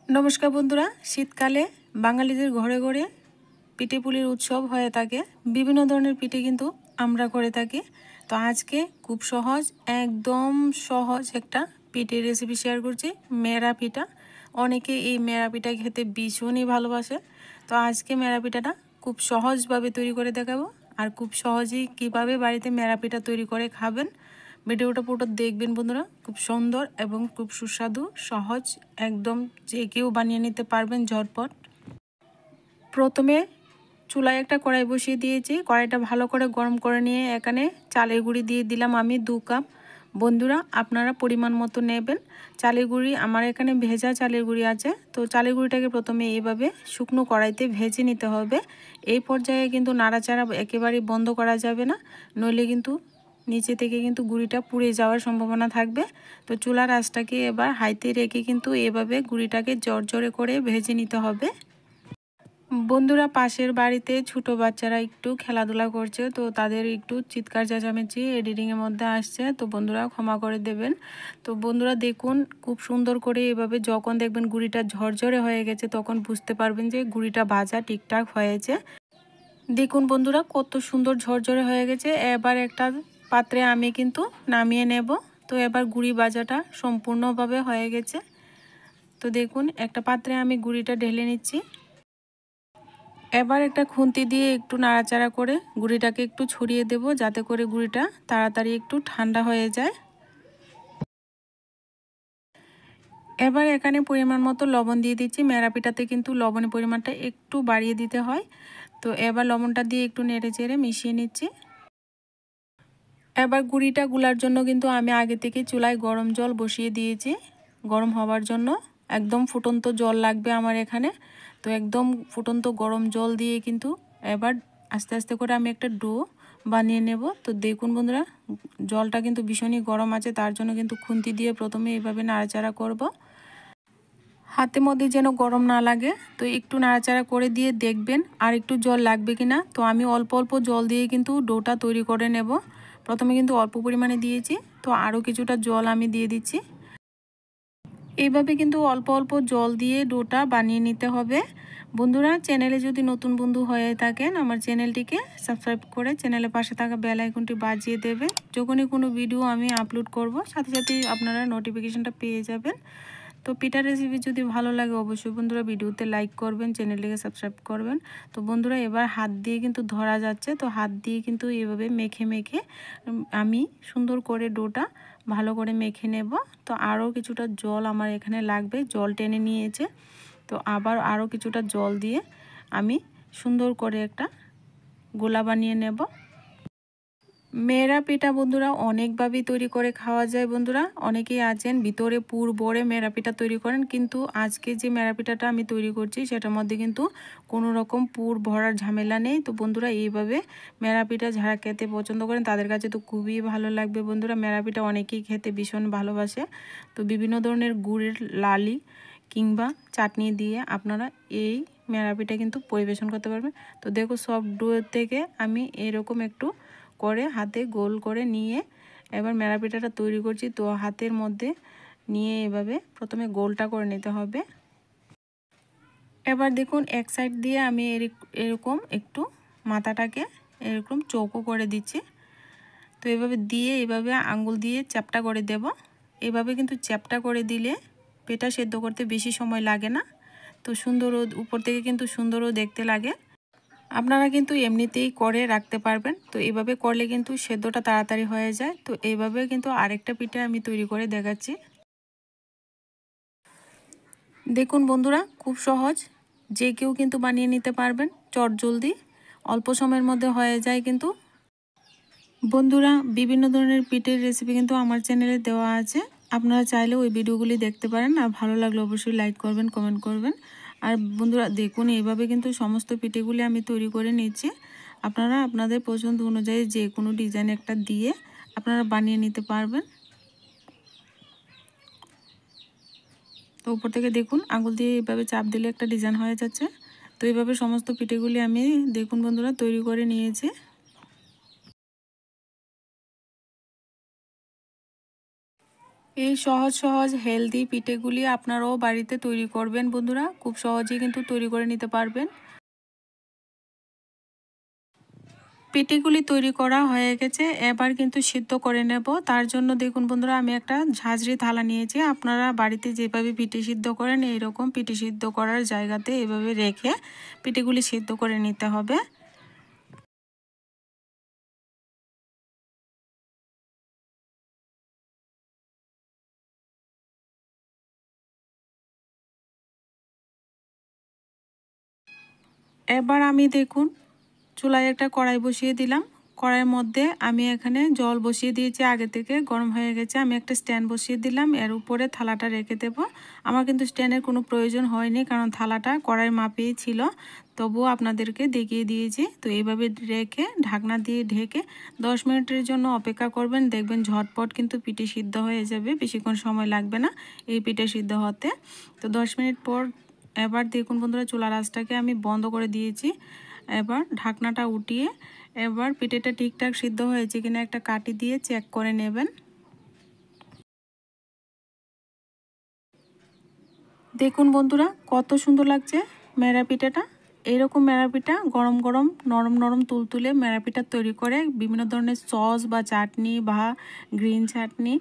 নমস্কার বন্ধুরা, শীতকালে বাঙালিদের ঘরে ঘরে পিঠে পুলির উৎসব হয়ে থাকে। বিভিন্ন ধরনের পিঠে কিন্তু আমরা করে থাকি। তো আজকে খুব সহজ, একদম সহজ একটা পিঠের রেসিপি শেয়ার করছি, মেরা পিঠা। অনেকে এই মেরা পিঠা খেতে ভীষণই ভালোবাসে। তো আজকে মেরা পিঠাটা খুব সহজভাবে তৈরি করে দেখাবো, আর খুব সহজেই কিভাবে বাড়িতে মেরা পিঠা তৈরি করে খাবেন ভিডিওটা পুরো দেখবেন বন্ধুরা। খুব সুন্দর এবং খুব সুস্বাদু, সহজ, একদম যে কেউ বানিয়ে নিতে পারবেন ঝটপট। প্রথমে চুলায় একটা কড়াই বসিয়ে দিয়েছি। কড়াইটা ভালো করে গরম করে নিয়ে এখানে চালের গুঁড়ি দিয়ে দিলাম আমি 2 কাপ। বন্ধুরা আপনারা পরিমাণ মতো নেবেন। চালের গুঁড়ি আমার এখানে ভেজা চালের গুঁড়ি আছে। তো চালের গুঁড়িটাকে প্রথমে এইভাবে শুকনো কড়াইতে ভেজে নিতে হবে। এই পর্যায়ে কিন্তু নাড়াচাড়া একেবারেই বন্ধ করা যাবে না, নইলে কিন্তু নিচে থেকে কিন্তু গুঁড়িটা পুড়ে যাওয়ার সম্ভাবনা থাকবে। তো চুলার আঁচটাকে এবার হাইতে রেখে কিন্তু এভাবে গুঁড়িটাকে জড়জড়ে করে ভেজে নিতে হবে। বন্ধুরা পাশের বাড়িতে ছোট বাচ্চারা একটু খেলাধুলা করছে, তো তাদের একটু চিৎকার চেঁচামেচি এডিটিংয়ের মধ্যে আসছে, তো বন্ধুরা ক্ষমা করে দেবেন। তো বন্ধুরা দেখুন, খুব সুন্দর করে এভাবে যখন দেখবেন গুঁড়িটা ঝরঝরে হয়ে গেছে তখন বুঝতে পারবেন যে গুঁড়িটা ভাজা ঠিকঠাক হয়েছে। দেখুন বন্ধুরা কত সুন্দর ঝরঝরে হয়ে গেছে। এবার একটা পাত্রে আমি কিন্তু নামিয়ে নেব। তো এবার গুঁড়ি ভাজাটা সম্পূর্ণভাবে হয়ে গেছে। তো দেখুন একটা পাত্রে আমি গুঁড়িটা ঢেলে নিচ্ছি। এবার একটা খুন্তি দিয়ে একটু নাড়াচাড়া করে গুঁড়িটাকে একটু ছড়িয়ে দেব, যাতে করে গুঁড়িটা তাড়াতাড়ি একটু ঠান্ডা হয়ে যায়। এবার এখানে পরিমাণ মতো লবণ দিয়ে দিচ্ছি। মেরা পিঠাতে কিন্তু লবণের পরিমাণটা একটু বাড়িয়ে দিতে হয়। তো এবার লবণটা দিয়ে একটু নেড়ে চেড়ে মিশিয়ে নিচ্ছি। এবার গুঁড়িটা গুলার জন্য কিন্তু আমি আগে থেকে চুলায় গরম জল বসিয়ে দিয়েছি গরম হওয়ার জন্য। একদম ফুটন্ত জল লাগবে আমার এখানে। তো একদম ফুটন্ত গরম জল দিয়ে কিন্তু এবার আস্তে আস্তে করে আমি একটা ডো বানিয়ে নেব। তো দেখুন বন্ধুরা জলটা কিন্তু ভীষণই গরম আছে, তার জন্য কিন্তু খুন্তি দিয়ে প্রথমে এইভাবে নাড়াচাড়া করব, হাতের মধ্যে যেন গরম না লাগে। তো একটু নাড়াচাড়া করে দিয়ে দেখবেন আর একটু জল লাগবে কিনা। তো আমি অল্প অল্প জল দিয়ে কিন্তু ডোটা তৈরি করে নেব। প্রথমে কিন্তু অল্প পরিমাণে দিয়েছি, তো আরও কিছুটা জল আমি দিয়ে দিচ্ছি। এইভাবে কিন্তু অল্প অল্প জল দিয়ে ডোটা বানিয়ে নিতে হবে। বন্ধুরা চ্যানেলে যদি নতুন বন্ধু হয়ে থাকেন আমার চ্যানেলটিকে সাবস্ক্রাইব করে চ্যানেলের পাশে থাকা বেল আইকনটি বাজিয়ে দেবেন। যখনই কোনো ভিডিও আমি আপলোড করব সাথে সাথেই আপনারা নোটিফিকেশনটা পেয়ে যাবেন। তো পিঠার রেসিপি যদি ভালো লাগে অবশ্যই বন্ধুরা ভিডিওতে লাইক করবেন, চ্যানেলটিকে সাবস্ক্রাইব করবেন। তো বন্ধুরা এবার হাত দিয়ে কিন্তু ধরা যাচ্ছে, তো হাত দিয়ে কিন্তু এভাবে মেখে মেখে আমি সুন্দর করে ডোটা ভালো করে মেখে নেব। তো আরও কিছুটা জল আমার এখানে লাগবে, জল টেনে নিয়েছে। তো আবার আরও কিছুটা জল দিয়ে আমি সুন্দর করে একটা গোলা বানিয়ে নেব। মেরা পিঠা বন্ধুরা অনেকভাবেই তৈরি করে খাওয়া যায়। বন্ধুরা অনেকেই আছেন ভিতরে পুর ভরে মেরা পিঠা তৈরি করেন, কিন্তু আজকে যে মেরা পিঠাটা আমি তৈরি করছি সেটার মধ্যে কিন্তু কোনো রকম পুর ভরার ঝামেলা নেই। তো বন্ধুরা এইভাবে মেরা পিঠা যারা খেতে পছন্দ করেন তাদের কাছে তো খুবই ভালো লাগবে। বন্ধুরা মেরা পিঠা অনেকেই খেতে ভীষণ ভালোবাসে। তো বিভিন্ন ধরনের গুড়ের লালি কিংবা চাটনি দিয়ে আপনারা এই মেরা পিঠা কিন্তু পরিবেশন করতে পারবেন। তো দেখো সব ডো থেকে আমি এরকম একটু করে হাতে গোল করে নিয়ে এবার মেরা পিঠাটা তৈরি করছি। তো হাতের মধ্যে নিয়ে এভাবে প্রথমে গোলটা করে নিতে হবে। এবার দেখুন এক সাইড দিয়ে আমি এরকম একটু মাথাটাকে এরকম চৌকো করে দিচ্ছি। তো এভাবে দিয়ে এভাবে আঙ্গুল দিয়ে চ্যাপটা করে দেব। এভাবে কিন্তু চ্যাপটা করে দিলে পেটা সেদ্ধ করতে বেশি সময় লাগে না। তো সুন্দরও উপর থেকে কিন্তু সুন্দরও দেখতে লাগে। আপনারা কিন্তু এমনিতেই করে রাখতে পারবেন। তো এইভাবে করলে কিন্তু সেদ্ধটা তাড়াতাড়ি হয়ে যায়। তো এইভাবে কিন্তু আরেকটা পিঠা আমি তৈরি করে দেখাচ্ছি। দেখুন বন্ধুরা খুব সহজ, যে কেউ কিন্তু বানিয়ে নিতে পারবেন চটজলদি, অল্প সময়ের মধ্যে হয়ে যায়। কিন্তু বন্ধুরা বিভিন্ন ধরনের পিঠের রেসিপি কিন্তু আমার চ্যানেলে দেওয়া আছে, আপনারা চাইলে ওই ভিডিওগুলি দেখতে পারেন। আর ভালো লাগলে অবশ্যই লাইক করবেন, কমেন্ট করবেন। আর বন্ধুরা দেখুন এইভাবে কিন্তু সমস্ত পিঠেগুলি আমি তৈরি করে নিচ্ছি। আপনারা আপনাদের পছন্দ অনুযায়ী যে কোনো ডিজাইন একটা দিয়ে আপনারা বানিয়ে নিতে পারবেন। তো উপর থেকে দেখুন আঙুল দিয়ে এইভাবে চাপ দিলে একটা ডিজাইন হয়ে যাচ্ছে। তো এইভাবে সমস্ত পিঠেগুলি আমি দেখুন বন্ধুরা তৈরি করে নিয়েছি। এই সহজ সহজ হেলদি পিঠেগুলি আপনারাও বাড়িতে তৈরি করবেন বন্ধুরা, খুব সহজেই কিন্তু তৈরি করে নিতে পারবেন। পিঠেগুলি তৈরি করা হয়ে গেছে, এবার কিন্তু সিদ্ধ করে নেব। তার জন্য দেখুন বন্ধুরা, আমি একটা ঝাঁঝরি থালা নিয়েছি। আপনারা বাড়িতে যেভাবে পিঠে সিদ্ধ করেন এইরকম পিঠে সিদ্ধ করার জায়গাতে এভাবে রেখে পিঠেগুলি সিদ্ধ করে নিতে হবে। এবার আমি দেখুন চুলায় একটা কড়াই বসিয়ে দিলাম। কড়াইয়ের মধ্যে আমি এখানে জল বসিয়ে দিয়েছি, আগে থেকে গরম হয়ে গেছে। আমি একটা স্ট্যান্ড বসিয়ে দিলাম, এর উপরে থালাটা রেখে দেব। আমার কিন্তু স্ট্যান্ডের কোনো প্রয়োজন হয়নি, কারণ থালাটা কড়াইয়ের মাপেই ছিল, তবুও আপনাদেরকে দেখিয়ে দিয়েছি। তো এইভাবে রেখে ঢাকনা দিয়ে ঢেকে 10 মিনিটের জন্য অপেক্ষা করবেন। দেখবেন ঝটপট কিন্তু পিঠে সিদ্ধ হয়ে যাবে, বেশিক্ষণ সময় লাগবে না এই পিঠে সিদ্ধ হতে। তো 10 মিনিট পর এবার দেখুন বন্ধুরা, চুলার আঁচটাকে আমি বন্ধ করে দিয়েছি। এবার ঢাকনাটা উঠিয়ে এবার পিঠেটা ঠিকঠাক সিদ্ধ হয়েছে কিনা একটা কাঠি দিয়ে চেক করে নেবেন। দেখুন বন্ধুরা, কত সুন্দর লাগছে মেরা পিঠাটা। এইরকম মেরা পিঠা গরম গরম নরম নরম তুলতুলে মেরা পিঠা তৈরি করে বিভিন্ন ধরনের সস বা চাটনি বা গ্রিন চাটনি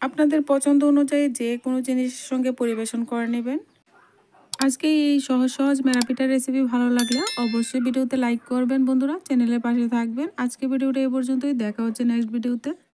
আপনাদের পছন্দ অনুযায়ী যে কোনো জিনিসের সঙ্গে পরিবেশন করে নেবেন। আজকে এই সহজ সহজ মেরা পিঠার রেসিপি ভালো লাগলে অবশ্যই ভিডিওতে লাইক করবেন বন্ধুরা, চ্যানেলের পাশে থাকবেন। আজকে ভিডিওটা এই পর্যন্তই, দেখা হচ্ছে নেক্সট ভিডিওতে।